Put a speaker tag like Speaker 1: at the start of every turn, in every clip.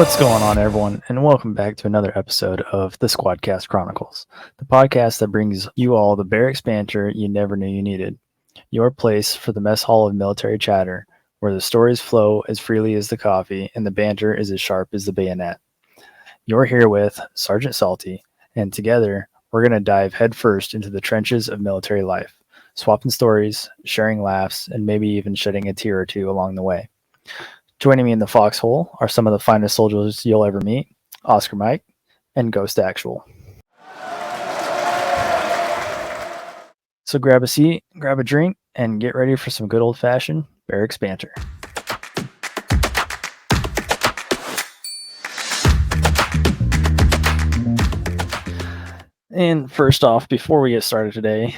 Speaker 1: What's going on, everyone, and welcome back to another episode of the Squadcast Chronicles, the podcast that brings you all the barracks banter you never knew you needed. Your place for the mess hall of military chatter, where the stories flow as freely as the coffee and the banter is as sharp as the bayonet. You're here with Sergeant Salty, and together we're going to dive headfirst into the trenches of military life, swapping stories, sharing laughs, and maybe even shedding a tear or two along the way. Joining me in the foxhole are some of the finest soldiers you'll ever meet, Oscar Mike and Ghost Actual. So grab a seat, grab a drink, and get ready for some good old-fashioned barracks banter. And first off, before we get started today,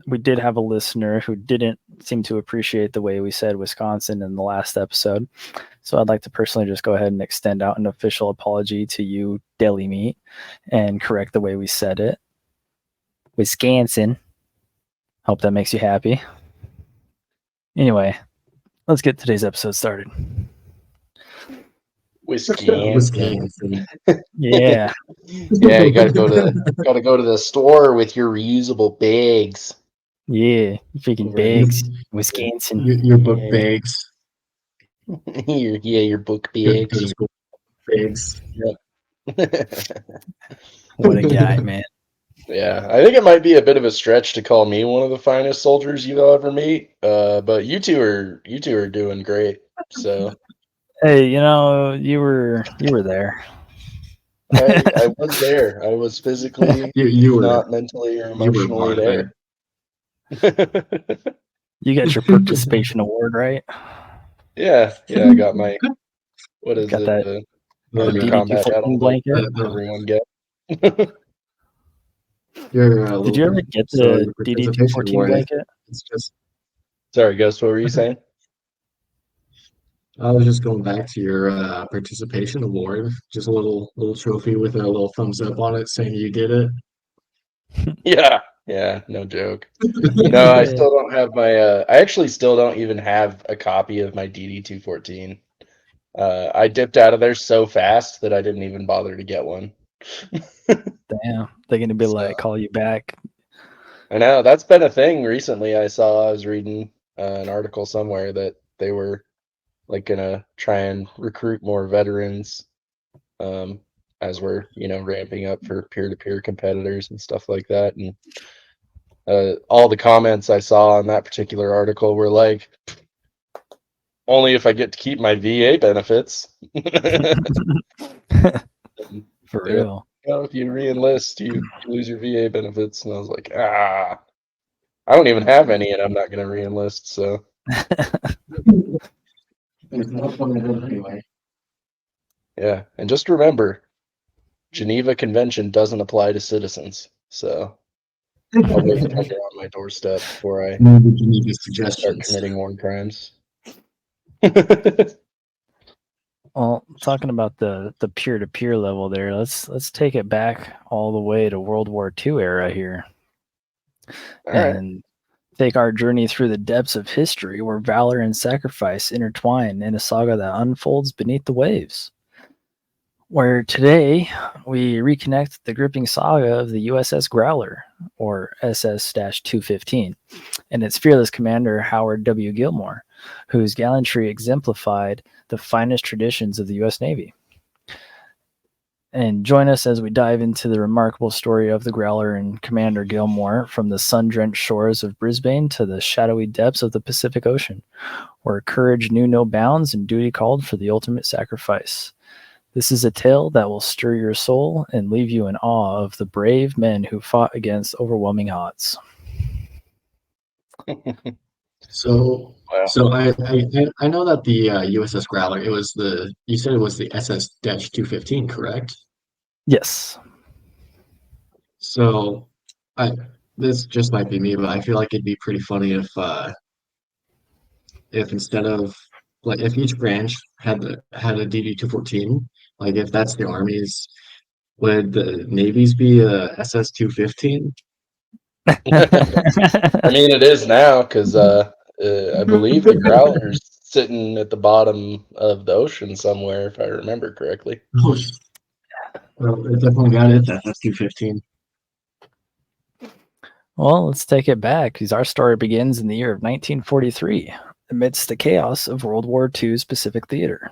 Speaker 1: we did have a listener who didn't seem to appreciate the way we said Wisconsin in the last episode. So I'd like to personally just go ahead and extend out an official apology to you, Deli Meat, and correct the way we said it. Wisconsin. Hope that makes you happy. Anyway, let's get today's episode started.
Speaker 2: Wisconsin.
Speaker 1: Yeah.
Speaker 2: Yeah, you gotta go to the store with your reusable bags.
Speaker 1: Yeah, freaking bags, Wisconsin.
Speaker 3: Your book bags.
Speaker 2: your book
Speaker 3: Go to
Speaker 2: bags.
Speaker 3: school bags.
Speaker 1: What a guy, man.
Speaker 2: Yeah, I think it might be a bit of a stretch to call me one of the finest soldiers you'll ever meet. But you two are doing great. So
Speaker 1: Hey, you know, you were there.
Speaker 2: I was there. I was physically
Speaker 3: You were
Speaker 2: not mentally or emotionally there.
Speaker 1: You got your participation award, right?
Speaker 2: Yeah, I got my what is
Speaker 1: Got
Speaker 2: it?
Speaker 1: that
Speaker 2: the combat medal
Speaker 1: blanket.
Speaker 2: that everyone gets.
Speaker 1: Did you ever get the DD-214 blanket?
Speaker 3: It's just.
Speaker 2: Sorry, Ghost. What were you saying?
Speaker 3: I was just going back to your participation award. Just a little trophy with a little thumbs up on it saying you did it.
Speaker 2: Yeah, no joke. No, I still don't have my. I actually still don't even have a copy of my DD-214. I dipped out of there so fast that I didn't even bother to get one.
Speaker 1: Damn, they're gonna be like, call you back.
Speaker 2: I know that's been a thing recently. I was reading an article somewhere that they were like gonna try and recruit more veterans, as we're ramping up for peer-to-peer competitors and stuff like that. And all the comments I saw on that particular article were like, only if I get to keep my VA benefits.
Speaker 1: For real.
Speaker 2: If you re-enlist, you lose your VA benefits. And I was like, I don't even have any, and I'm not going to re-enlist. So,
Speaker 3: Anyway.
Speaker 2: Yeah, and just remember, Geneva Convention doesn't apply to citizens. So, I'll wait until you're on my doorstep before I start committing war crimes.
Speaker 1: Well, talking about the peer-to-peer level there, let's take it back all the way to World War II era here. And take our journey through the depths of history where valor and sacrifice intertwine in a saga that unfolds beneath the waves. Where today we reconnect the gripping saga of the USS Growler, or SS-215, and its fearless commander Howard W. Gilmore, whose gallantry exemplified the finest traditions of the U.S. Navy. And join us as we dive into the remarkable story of the Growler and Commander Gilmore, from the sun-drenched shores of Brisbane to the shadowy depths of the Pacific Ocean, where courage knew no bounds and duty called for the ultimate sacrifice. This is a tale that will stir your soul and leave you in awe of the brave men who fought against overwhelming odds.
Speaker 3: So I know that the USS Growler, you said it was the SS-215, correct?
Speaker 1: Yes.
Speaker 3: So this just might be me, but I feel like it'd be pretty funny if instead of like if each branch had a DD-214, like if that's the Army's, would the Navy's be a SS-215?
Speaker 2: I mean, it is now because I believe the Growler's sitting at the bottom of the ocean somewhere, if I remember correctly.
Speaker 3: Oh, well, it definitely got it. That F-215.
Speaker 1: Well, let's take it back because our story begins in the year of 1943 amidst the chaos of World War II's Pacific Theater.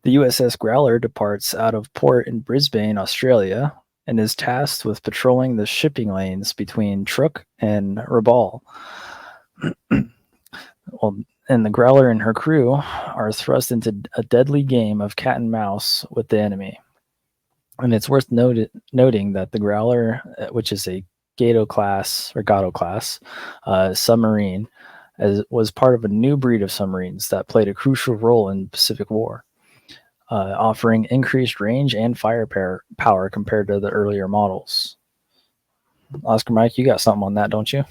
Speaker 1: The USS Growler departs out of port in Brisbane, Australia, and is tasked with patrolling the shipping lanes between Truk and Rabaul. Well, and the Growler and her crew are thrust into a deadly game of cat and mouse with the enemy. And it's worth noting that the Growler, which is a Gato class submarine, was part of a new breed of submarines that played a crucial role in the Pacific War, offering increased range and firepower compared to the earlier models. Oscar Mike, you got something on that, don't you?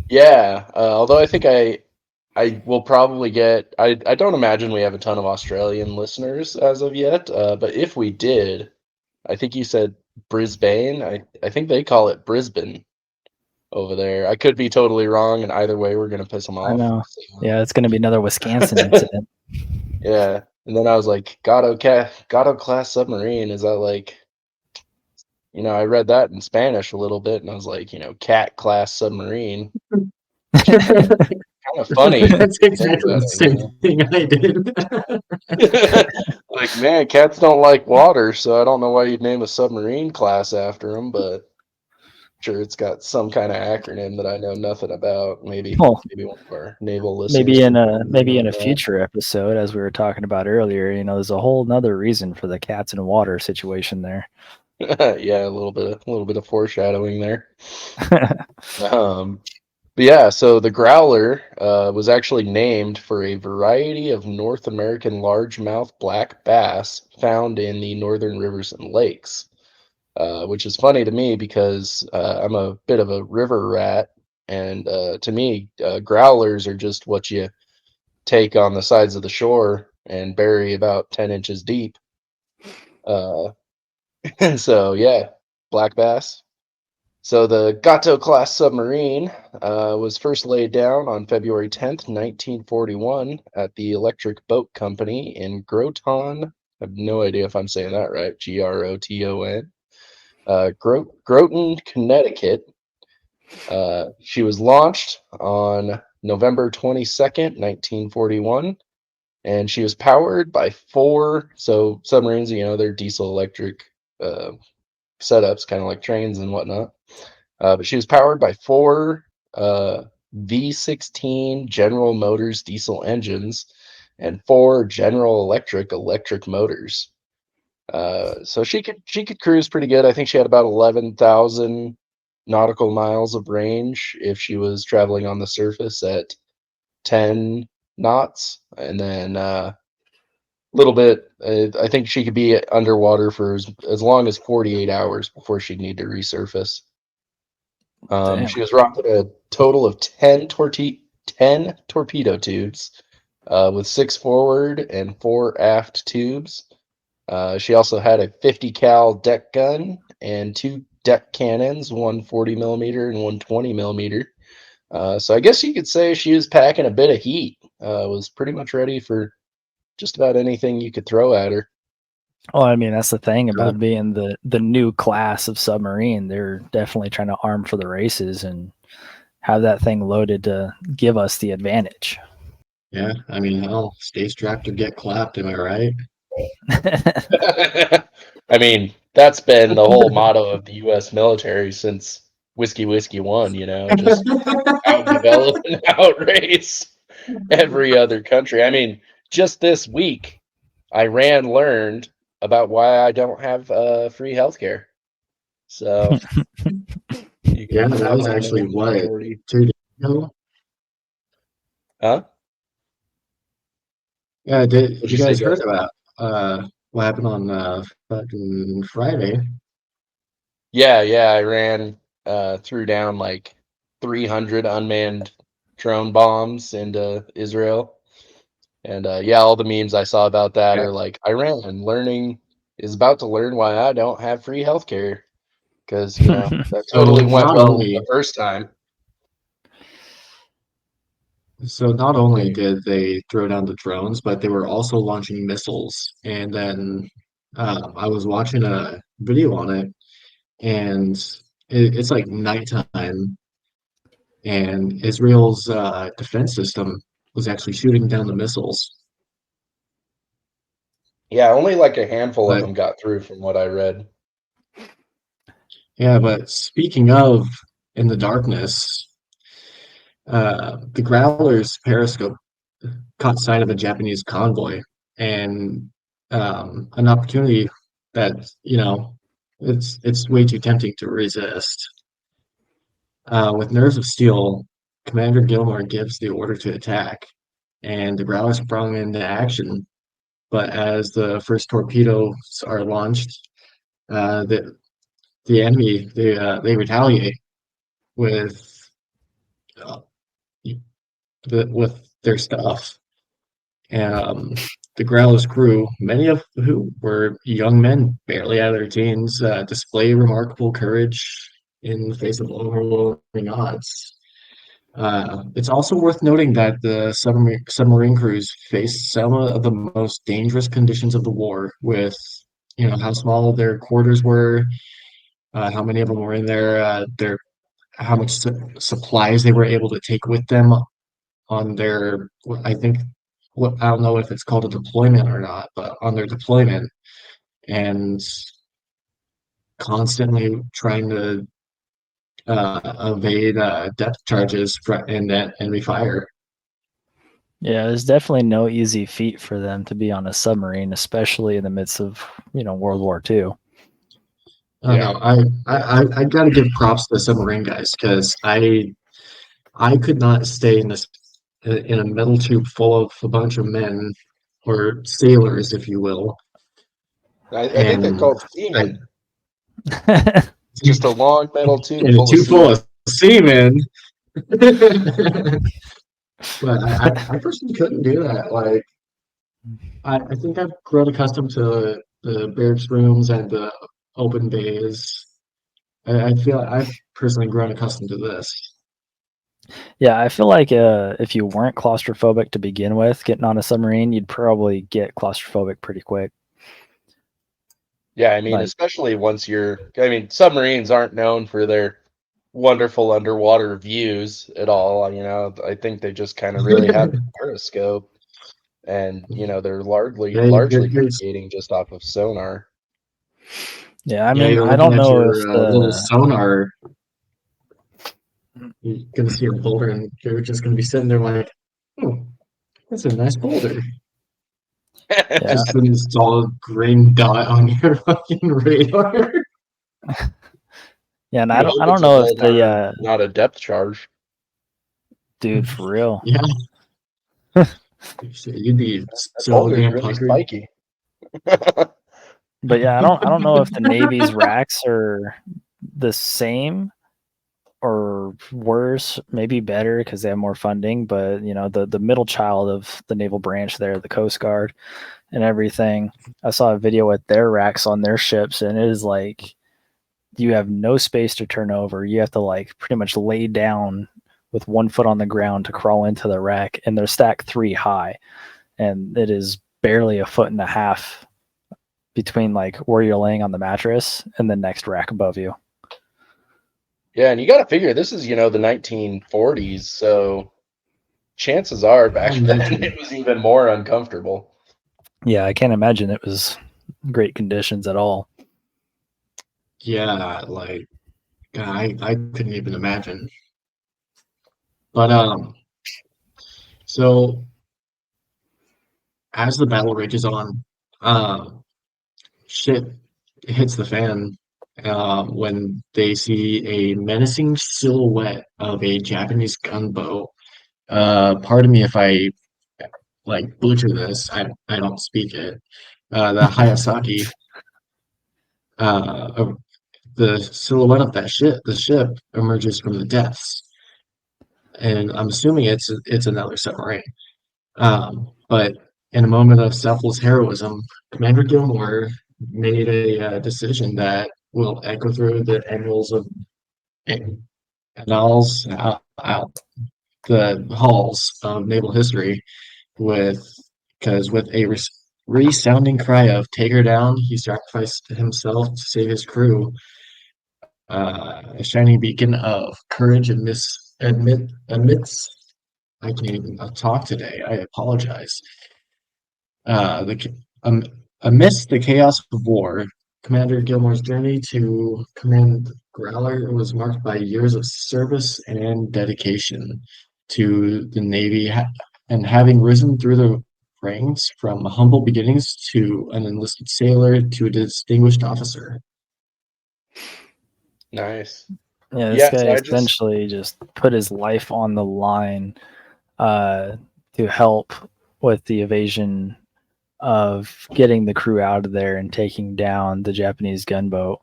Speaker 2: Yeah, although I think I will probably get. I don't imagine we have a ton of Australian listeners as of yet, but if we did, I think you said Brisbane. I think they call it Brisbane over there. I could be totally wrong, and either way, we're gonna piss them
Speaker 1: I
Speaker 2: off.
Speaker 1: know.
Speaker 2: So,
Speaker 1: Yeah, it's going to be another Wisconsin incident.
Speaker 2: yeah, and then I was like, Gato class submarine. Is that like, I read that in Spanish a little bit, and I was like, cat class submarine. Kind of funny if
Speaker 3: That's
Speaker 2: you think
Speaker 3: exactly
Speaker 2: about
Speaker 3: the same thing I did.
Speaker 2: it. Like, man, cats don't like water, so I don't know why you'd name a submarine class after them, but sure it's got some kind of acronym that I know nothing about. Maybe
Speaker 1: Well,
Speaker 2: one of our naval listeners
Speaker 1: maybe in
Speaker 2: can
Speaker 1: a
Speaker 2: fill me
Speaker 1: maybe
Speaker 2: in
Speaker 1: in a
Speaker 2: on that.
Speaker 1: future episode, as we were talking about earlier, there's a whole nother reason for the cats and water situation there.
Speaker 2: Yeah, a little bit of foreshadowing there. Um, but yeah, so the growler was actually named for a variety of North American largemouth black bass found in the northern rivers and lakes, which is funny to me because I'm a bit of a river rat, and to me, growlers are just what you take on the sides of the shore and bury about 10 inches deep. Uh, so yeah, black bass. So the Gato class submarine was first laid down on February 10th, 1941 at the Electric Boat Company in Groton. I have no idea if I'm saying that right. Groton. Groton, Connecticut. She was launched on November 22nd, 1941, and she was powered by four. So submarines, they're diesel electric uh, setups, kind of like trains and whatnot. But she was powered by four V16 General Motors diesel engines and four General Electric motors. So she could cruise pretty good. I think she had about 11,000 nautical miles of range if she was traveling on the surface at 10 knots, and then little bit. I think she could be underwater for as long as 48 hours before she'd need to resurface.
Speaker 1: Damn.
Speaker 2: She was rocking a total of 10 torpedo tubes, with six forward and four aft tubes. She also had a 50 cal deck gun and two deck cannons, one 40 millimeter and one 20 millimeter. So I guess you could say she was packing a bit of heat. Was pretty much ready for just about anything you could throw at her.
Speaker 1: Well, I mean, that's the thing
Speaker 3: Sure.
Speaker 1: about being the new class of submarine. They're definitely trying to arm for the races and have that thing loaded to give us the advantage.
Speaker 3: Yeah, I mean, hell, stay strapped or get clapped, am I right?
Speaker 2: I mean, that's been the whole motto of the U.S. military since Whiskey One. Just outdevelop and outrace every other country. I mean, just this week, Iran learned about why I don't have free healthcare. So you
Speaker 3: Yeah,
Speaker 2: can
Speaker 3: that
Speaker 2: tell
Speaker 3: was
Speaker 2: my
Speaker 3: actually
Speaker 2: naval
Speaker 3: what,
Speaker 2: authority.
Speaker 3: 2 days ago?
Speaker 2: Huh?
Speaker 3: Yeah, did
Speaker 2: What'd
Speaker 3: you
Speaker 2: you say,
Speaker 3: guys heard
Speaker 2: Justin?
Speaker 3: about what happened on fucking Friday?
Speaker 2: Yeah. Iran threw down like 300 unmanned drone bombs into Israel. And yeah, all the memes I saw about that
Speaker 3: Yeah.
Speaker 2: are like Iran is about to learn why I don't have free healthcare, because that
Speaker 3: So
Speaker 2: totally went
Speaker 3: not
Speaker 2: well the
Speaker 3: only
Speaker 2: first time.
Speaker 3: So not only did they throw down the drones, but they were also launching missiles. And then I was watching a video on it, and it's like nighttime, and Israel's defense system was actually shooting down the missiles.
Speaker 2: Yeah, only like a handful of
Speaker 3: But
Speaker 2: them got through from what I read.
Speaker 3: yeah, but speaking of in the darkness, the Growler's periscope caught sight of a Japanese convoy and an opportunity that, it's way too tempting to resist. With nerves of steel, Commander Gilmore gives the order to attack, and the Growler sprung into action. But as the first torpedoes are launched, the enemy they retaliate with uh, with their stuff. The Growler's crew, many of who were young men, barely out of their teens, display remarkable courage in the face of overwhelming odds. It's also worth noting that the submarine crews faced some of the most dangerous conditions of the war, with how small their quarters were, how many of them were in there, how much supplies they were able to take with them on their, I think, I don't know if it's called a deployment or not, but on their deployment, and constantly trying to evade depth charges in that enemy fire.
Speaker 1: Yeah, there's definitely no easy feat for them to be on a submarine, especially in the midst of, World War II.
Speaker 3: I don't
Speaker 2: Yeah.
Speaker 3: know. I got to give props to the submarine guys because I could not stay in a metal tube full of a bunch of men or sailors, if you will,
Speaker 2: I think they're
Speaker 3: and
Speaker 2: called
Speaker 3: I
Speaker 2: seamen. Just a long metal tube
Speaker 3: in a
Speaker 2: full of
Speaker 3: tube full
Speaker 2: seamen.
Speaker 3: of seamen. But I personally couldn't do that. Like I think I've grown accustomed to the barracks rooms and the open bays. I feel I've personally grown accustomed to this.
Speaker 1: Yeah, I feel like if you weren't claustrophobic to begin with, getting on a submarine, you'd probably get claustrophobic pretty quick.
Speaker 2: Yeah, I mean,
Speaker 1: Like,
Speaker 2: especially I mean, submarines aren't known for their wonderful underwater views at all. I think they just kind of really have a periscope, and they're largely
Speaker 3: Yeah,
Speaker 2: largely navigating just off of sonar.
Speaker 1: yeah, I
Speaker 3: yeah,
Speaker 1: mean,
Speaker 3: you're
Speaker 1: I
Speaker 3: looking
Speaker 1: don't
Speaker 3: at
Speaker 1: know if
Speaker 3: your little
Speaker 1: the
Speaker 3: sonar. You're gonna see a boulder, and you're just gonna be sitting there like, "Oh, that's a nice boulder."
Speaker 1: yeah,
Speaker 3: Just a solid green dot on your fucking radar.
Speaker 1: yeah, and
Speaker 2: You
Speaker 1: I
Speaker 2: hope
Speaker 1: don't
Speaker 2: it's a
Speaker 1: know if the
Speaker 2: boulder, not a depth charge.
Speaker 1: dude for real.
Speaker 3: Yeah, shit, you'd be
Speaker 2: That
Speaker 3: so
Speaker 2: boulder's
Speaker 3: damn
Speaker 2: really
Speaker 3: puckered.
Speaker 2: spiky.
Speaker 1: But yeah, I don't know if the Navy's racks are the same or worse, maybe better because they have more funding. But the middle child of the naval branch there, the Coast Guard and everything. I saw a video with their racks on their ships, and it is like you have no space to turn over. You have to like pretty much lay down with 1 foot on the ground to crawl into the rack, and they're stacked 3 high, and it is barely a foot and a half between like where you're laying on the mattress and the next rack above you.
Speaker 2: Yeah, and you got to figure this is, the 1940s, so chances are back
Speaker 3: I
Speaker 2: then
Speaker 3: imagine.
Speaker 2: it was even more uncomfortable.
Speaker 1: Yeah, I can't imagine it was great conditions at all.
Speaker 3: Yeah, like I couldn't even imagine. But so as the battle rages on, um, shit hits the fan when they see a menacing silhouette of a Japanese gunboat. Pardon me if I like butcher this. I don't speak it. The Hayasaki. Uh, the silhouette of the ship emerges from the depths, and I'm assuming it's another submarine. But in a moment of selfless heroism, Commander Gilmore made a decision that will echo through the annals of annals. the halls of naval history because with a resounding cry of "Take her down," he sacrificed himself to save his crew. A shining beacon of courage amidst I can't even talk today. I apologize. Uh, the, ca- um, Amidst the chaos of war, Commander Gilmore's journey to command Growler was marked by years of service and dedication to the Navy, and having risen through the ranks from humble beginnings to an enlisted sailor to a distinguished officer.
Speaker 2: Nice.
Speaker 1: Yeah, this
Speaker 2: Yeah,
Speaker 1: guy
Speaker 2: so I just
Speaker 1: essentially just put his life on the line uh, to help with the evasion of getting the crew out of there and taking down the Japanese gunboat,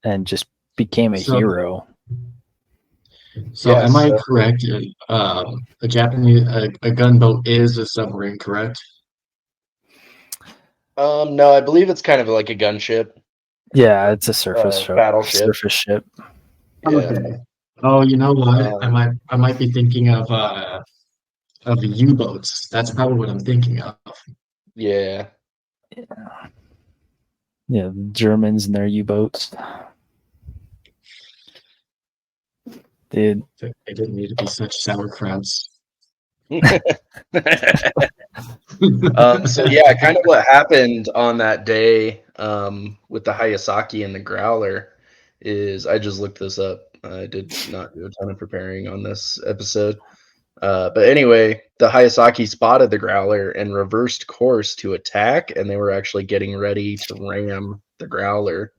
Speaker 1: and just became a
Speaker 3: So,
Speaker 1: hero.
Speaker 3: so
Speaker 2: yeah,
Speaker 3: am I
Speaker 2: so
Speaker 3: correct? A gunboat is a submarine, correct?
Speaker 2: no, I believe it's kind of like a gunship,
Speaker 1: Yeah, it's a surface
Speaker 2: battleship.
Speaker 1: surface ship.
Speaker 2: Yeah.
Speaker 3: Okay. Oh, you know what?
Speaker 2: Um,
Speaker 3: I might be thinking of the U-boats. That's probably what I'm thinking of.
Speaker 2: yeah.
Speaker 1: Yeah, the Germans and their U-boats. Dude,
Speaker 3: They didn't need to be such sauerkrauts.
Speaker 2: So yeah, kind of what happened on that day with the Hayasaki and the Growler is I just looked this up. I did not do a ton of preparing on this episode. But anyway, the Hayasaki spotted the Growler and reversed course to attack, and they were actually getting ready to ram the Growler.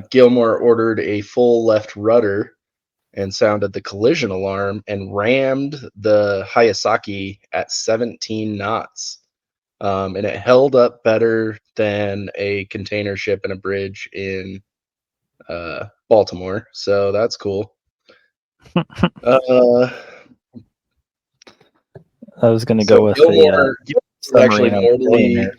Speaker 2: Gilmore ordered a full left rudder and sounded the collision alarm and rammed the Hayasaki at 17 knots. And it held up better than a container ship and a bridge in Baltimore. So that's cool. Uh,
Speaker 1: I was going to
Speaker 2: so
Speaker 1: go with the
Speaker 2: Gilmore was actually
Speaker 1: submarine of billionaire.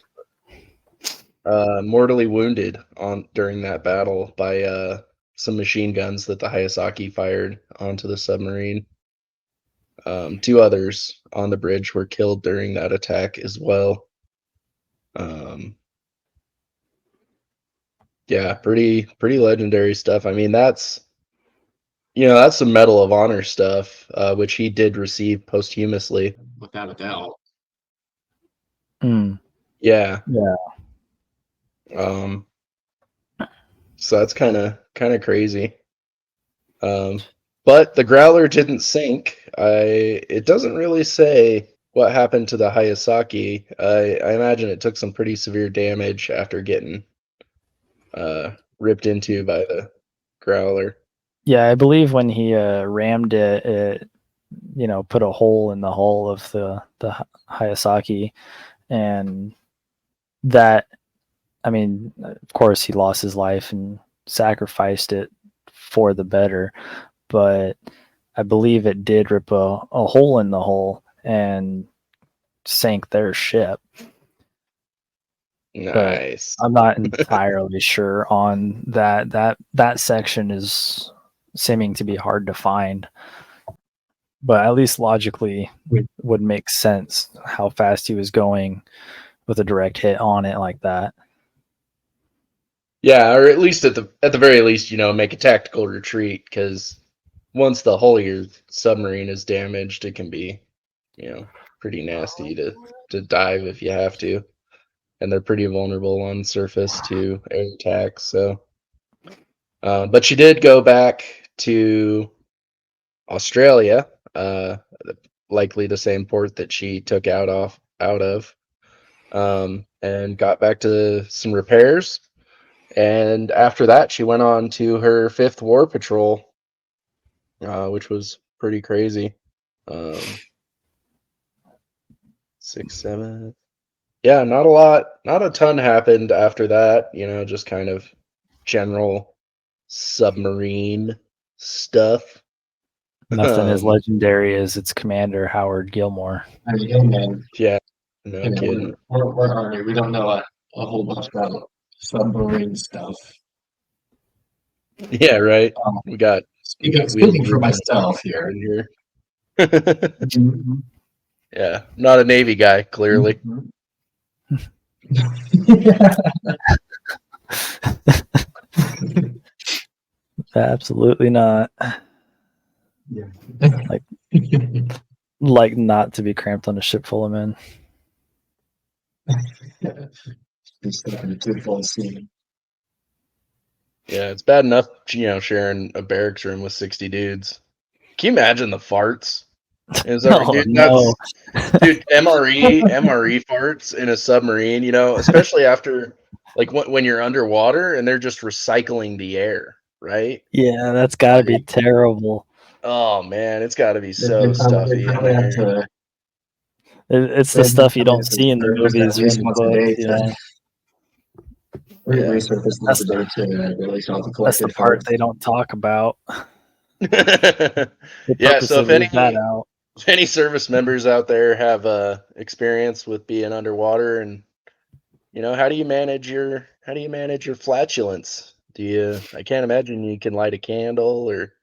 Speaker 2: mortally wounded on during that battle by some machine guns that the Hayasaki fired onto the submarine. Two others on the bridge were killed during that attack as well. Yeah, pretty legendary stuff. I mean, that's some Medal of Honor stuff, which he did receive posthumously.
Speaker 3: Without a doubt.
Speaker 1: Mm,
Speaker 2: Yeah.
Speaker 1: yeah,
Speaker 2: Um, so that's kind of crazy. But the Growler didn't sink. It doesn't really say what happened to the Hayasaki. I imagine it took some pretty severe damage after getting ripped into by the Growler.
Speaker 1: yeah. I believe when he rammed it, it put a hole in the hull of the Hayasaki, and that, I mean, of course, he lost his life and sacrificed it for the better, but I believe it did rip a hole in the hull and sank their ship. But
Speaker 2: Nice.
Speaker 1: I'm not entirely sure on that. That section is seeming to be hard to find, but at least logically would make sense how fast he was going with a direct hit on it like that.
Speaker 2: Yeah, or at least at the very least, make a tactical retreat because once the hull of your submarine is damaged, it can be, pretty nasty to dive if you have to, and they're pretty vulnerable on surface to air attacks. So, but she did go back to Australia, likely the same port that she took out of, and got back to some repairs. And after that, she went on to her fifth war patrol, which was pretty crazy. 6, 7. Yeah, not a ton happened after that. Just kind of general submarine stuff.
Speaker 1: Nothing as legendary as its commander, Howard Gilmore.
Speaker 3: I mean, hey, man,
Speaker 2: Yeah, no kidding.
Speaker 3: we're Army. We don't know a whole bunch about submarine stuff.
Speaker 2: Yeah, right.
Speaker 3: Um,
Speaker 2: We got
Speaker 3: Speaking for myself here.
Speaker 2: in here.
Speaker 3: Mhm.
Speaker 2: Yeah, not a Navy guy, clearly.
Speaker 1: Absolutely not.
Speaker 3: Yeah.
Speaker 1: Like not to be cramped on a ship full of men.
Speaker 3: Just in a two-fold scene.
Speaker 2: Yeah, it's bad enough, sharing a barracks room with 60 dudes. Can you imagine the farts?
Speaker 1: Oh
Speaker 2: Dude,
Speaker 1: no.
Speaker 2: dude, MRE farts in a submarine, especially after like when you're underwater and they're just recycling the air, right?
Speaker 1: Yeah, that's gotta be terrible.
Speaker 2: Oh man, it's got to be
Speaker 3: They
Speaker 2: so
Speaker 3: probably
Speaker 2: stuffy in
Speaker 3: have
Speaker 2: there.
Speaker 3: to.
Speaker 1: It's the
Speaker 3: They
Speaker 1: stuff you
Speaker 3: probably
Speaker 1: don't
Speaker 3: have to
Speaker 1: see in the
Speaker 3: surface at
Speaker 1: movies or in
Speaker 3: least
Speaker 1: the
Speaker 3: once a
Speaker 1: books.
Speaker 3: day
Speaker 1: Yeah,
Speaker 3: resurface once
Speaker 1: that's
Speaker 3: a day to release all the
Speaker 1: that's the
Speaker 3: collected
Speaker 1: part
Speaker 3: farts.
Speaker 1: they don't talk about. They
Speaker 2: Yeah, so
Speaker 1: purposely leave that out.
Speaker 2: if any service members out there have experience with being underwater, and how do you manage your flatulence? I can't imagine you can light a candle, or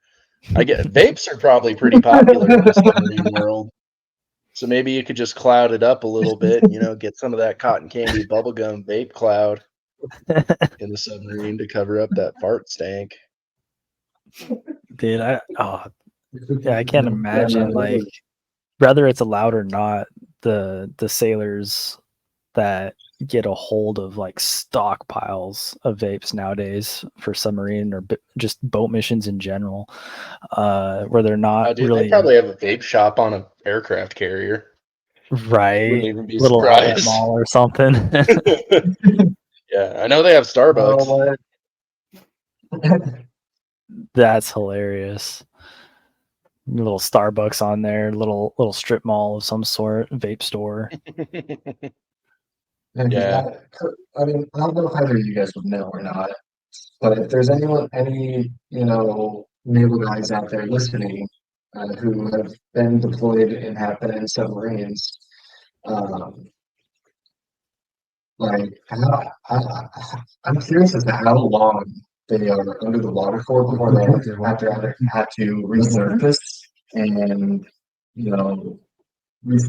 Speaker 2: I get vapes are probably pretty popular in the submarine world. So maybe you could just cloud it up a little bit, get some of that cotton candy bubblegum vape cloud in the submarine to cover up that fart stank.
Speaker 1: Dude, I can't imagine, like, whether it's allowed or not, the sailors that get a hold of like stockpiles of vapes nowadays for submarine or just boat missions in general, where they're not
Speaker 2: Dude, they
Speaker 1: really
Speaker 2: probably have a vape shop on an aircraft carrier. Wouldn't
Speaker 1: right,
Speaker 2: even be
Speaker 1: little outlet
Speaker 2: surprised.
Speaker 1: mall or something.
Speaker 2: Yeah, I know they have Starbucks.
Speaker 1: That's hilarious. Little Starbucks on there, little strip mall of some sort, vape store.
Speaker 2: Yeah.
Speaker 3: I mean, I don't know if either of you guys would know or not, but if there's any naval guys out there listening who have been deployed and have been in submarines, um, like I'm curious as to how long they are under the water for before they have to resurface and you know re-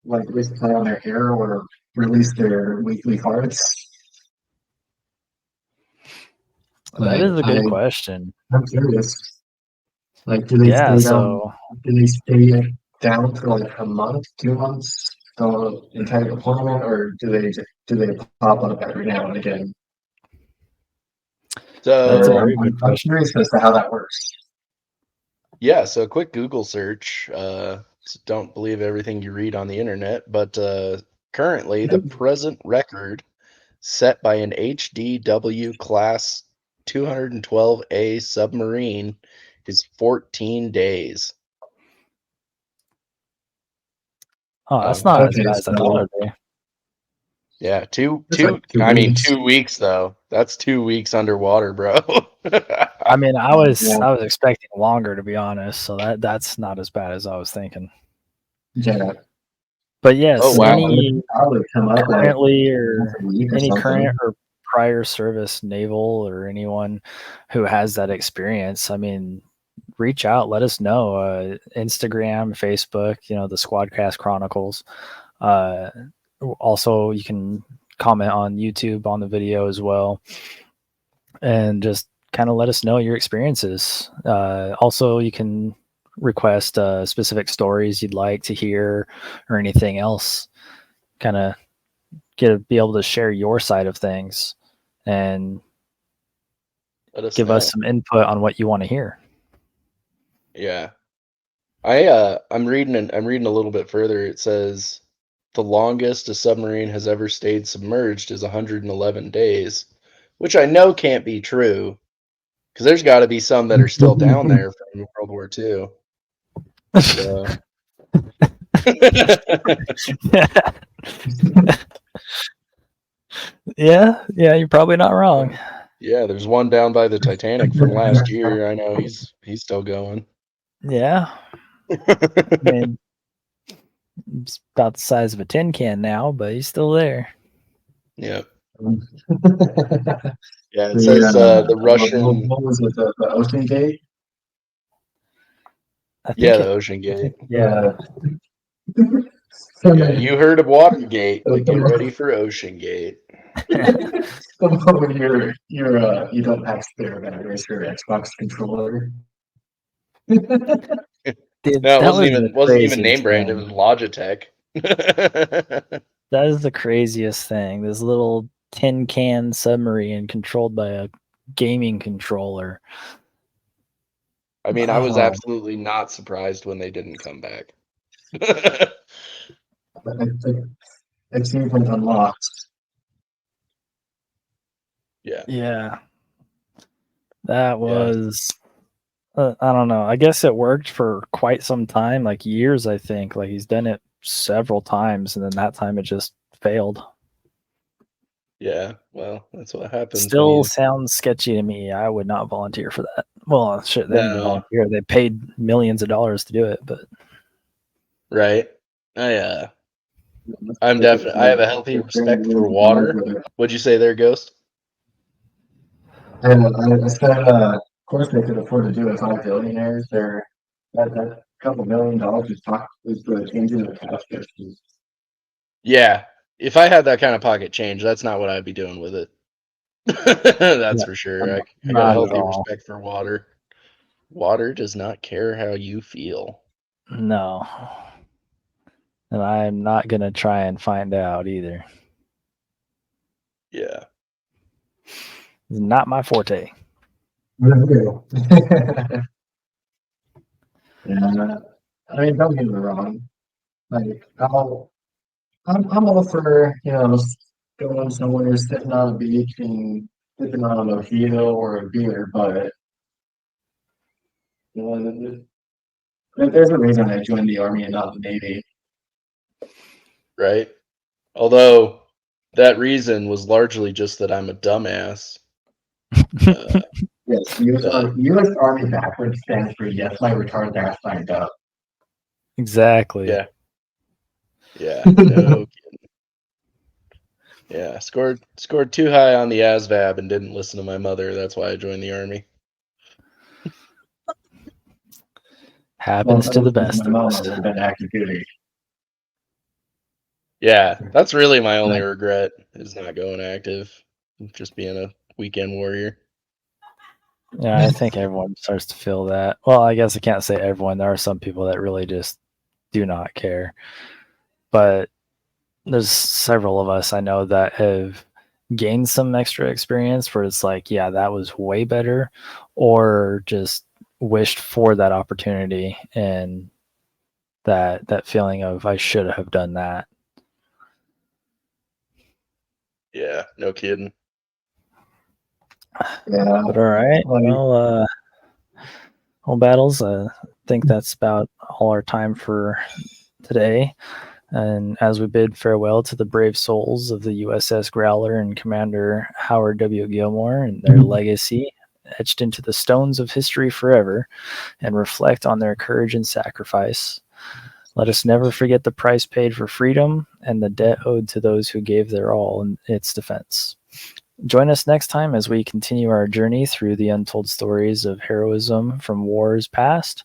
Speaker 3: resupply on their air or release their weekly farts.
Speaker 1: That
Speaker 3: Like
Speaker 1: is a good question.
Speaker 3: I'm curious. Like,
Speaker 1: Yeah, so
Speaker 3: do they stay down for like a month, 2 months, the entire deployment, or do they pop up every now and again?
Speaker 1: that's a
Speaker 2: So
Speaker 1: very good
Speaker 3: I'm
Speaker 1: question.
Speaker 3: curious as to how that works.
Speaker 2: yeah, so a quick Google search. Don't believe everything you read on the internet, but currently the present record set by an HDW class 212A submarine is 14 days.
Speaker 1: Oh, that's
Speaker 2: Yeah.
Speaker 1: not as
Speaker 3: Okay,
Speaker 1: bad as I thought
Speaker 3: so
Speaker 1: it'd be.
Speaker 2: Yeah,
Speaker 3: it's like two
Speaker 2: I mean
Speaker 3: weeks.
Speaker 2: 2 weeks though. That's 2 weeks underwater, bro.
Speaker 1: I mean, I was
Speaker 3: Yeah,
Speaker 1: I was expecting longer, to be honest, so that's not as bad as I was thinking.
Speaker 3: yeah.
Speaker 1: But
Speaker 2: Oh
Speaker 1: yes,
Speaker 3: So
Speaker 2: wow.
Speaker 3: it would probably come up like
Speaker 1: currently
Speaker 3: once
Speaker 1: or
Speaker 3: a week or
Speaker 1: any current
Speaker 3: something.
Speaker 1: or prior service naval or anyone who has that experience, I mean, reach out, let us know. Instagram, Facebook, the Squadcast Chronicles. Uh, Also, you can comment on YouTube on the video as well, and just kind of let us know your experiences. Also, you can request specific stories you'd like to hear or anything else. Kind of be able to share your side of things and
Speaker 2: Let us
Speaker 1: give us
Speaker 2: know.
Speaker 1: some input on what you want to hear.
Speaker 2: Yeah. I'm reading a little bit further. It says the longest a submarine has ever stayed submerged is 111 days, which I know can't be true because there's got to be some that are still down there from World War II. So
Speaker 1: Yeah, you're probably not wrong.
Speaker 2: yeah, there's one down by the Titanic from last year. I know he's still going.
Speaker 1: Yeah, I mean, it's about the size of a tin can now, but he's still there.
Speaker 2: Yeah.
Speaker 3: The
Speaker 2: Yeah, it says the
Speaker 3: what
Speaker 2: Russian.
Speaker 3: was it? The Ocean Gate?
Speaker 1: I think
Speaker 2: Yeah, the Ocean Gate.
Speaker 1: yeah.
Speaker 2: Yeah, you heard of Watergate, but get ready for Ocean Gate.
Speaker 3: When you don't have spare batteries for your Xbox controller.
Speaker 1: Dude,
Speaker 2: No, it
Speaker 1: that was the
Speaker 2: wasn't even name
Speaker 1: craziest
Speaker 2: brand. It
Speaker 1: thing.
Speaker 2: was Logitech.
Speaker 1: That is the craziest thing. This little tin can submarine controlled by a gaming controller.
Speaker 2: I mean, I was
Speaker 1: Oh,
Speaker 2: absolutely not surprised when they didn't come back.
Speaker 3: Achievement unlocked.
Speaker 2: Yeah.
Speaker 1: yeah. That
Speaker 2: Yeah.
Speaker 1: was, I don't know. I guess it worked for quite some time, like years, I think. Like he's done it several times, and then that time it just failed.
Speaker 2: Yeah. Well, that's what happens when
Speaker 1: Still
Speaker 2: you.
Speaker 1: sounds sketchy to me. I would not volunteer for that. Well, shit, they didn't
Speaker 2: No.
Speaker 1: volunteer. They paid millions of dollars to do it, but
Speaker 2: Right. I'm definitely. I have a healthy respect for water. What'd you say there, Ghost?
Speaker 3: And I said, of course, they could afford to do it. 5 billionaires. That couple $1 million is changing the cash register.
Speaker 2: Yeah. If I had that kind of pocket change, that's not what I'd be doing with it. That's
Speaker 1: yeah,
Speaker 2: for sure. I got a
Speaker 1: not at
Speaker 2: healthy
Speaker 1: all.
Speaker 2: respect for water. Water does not care how you feel.
Speaker 1: No. And I'm not going to try and find out either.
Speaker 2: Yeah.
Speaker 1: It's not my forte.
Speaker 3: Yeah, I mean, don't get me wrong. Like, I'm all for, going somewhere, sitting on a beach and sipping on a mojito or a beer, but you know, there's a reason I joined the army and not the navy.
Speaker 2: Right. Although that reason was largely just that I'm a dumbass.
Speaker 3: Yes,
Speaker 2: But
Speaker 3: U.S. Army backwards stands for yes, my retarded ass signed up.
Speaker 1: Exactly.
Speaker 2: yeah. Yeah. No kidding. Yeah. Scored too high on the ASVAB and didn't listen to my mother. That's why I joined the army.
Speaker 1: Happens to the best
Speaker 3: My
Speaker 1: of
Speaker 3: mom
Speaker 1: us.
Speaker 3: would have been active duty.
Speaker 2: Yeah. That's really my only
Speaker 3: Right.
Speaker 2: regret is not going active. Just being a weekend warrior.
Speaker 1: Yeah, I think everyone starts to feel that. Well, I guess I can't say everyone. There are some people that really just do not care. But there's several of us I know that have gained some extra experience where it's like, yeah, that was way better, or just wished for that opportunity and that feeling of I should have done that.
Speaker 2: Yeah. No kidding.
Speaker 3: Yeah.
Speaker 1: But all right, well, battles. I think that's about all our time for today. And as we bid farewell to the brave souls of the USS Growler and Commander Howard W. Gilmore and their legacy etched into the stones of history forever, and reflect on their courage and sacrifice, let us never forget the price paid for freedom and the debt owed to those who gave their all in its defense. Join us next time as we continue our journey through the untold stories of heroism from wars past.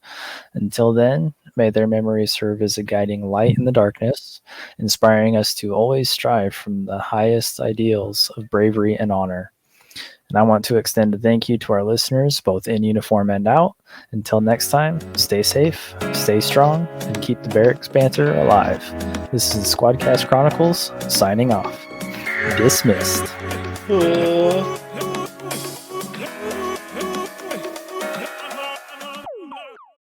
Speaker 1: Until then, may their memories serve as a guiding light in the darkness, inspiring us to always strive from the highest ideals of bravery and honor. And I want to extend a thank you to our listeners, both in uniform and out. Until next time, stay safe, stay strong, and keep the barracks banter alive. This is Squadcast Chronicles, signing off. Dismissed.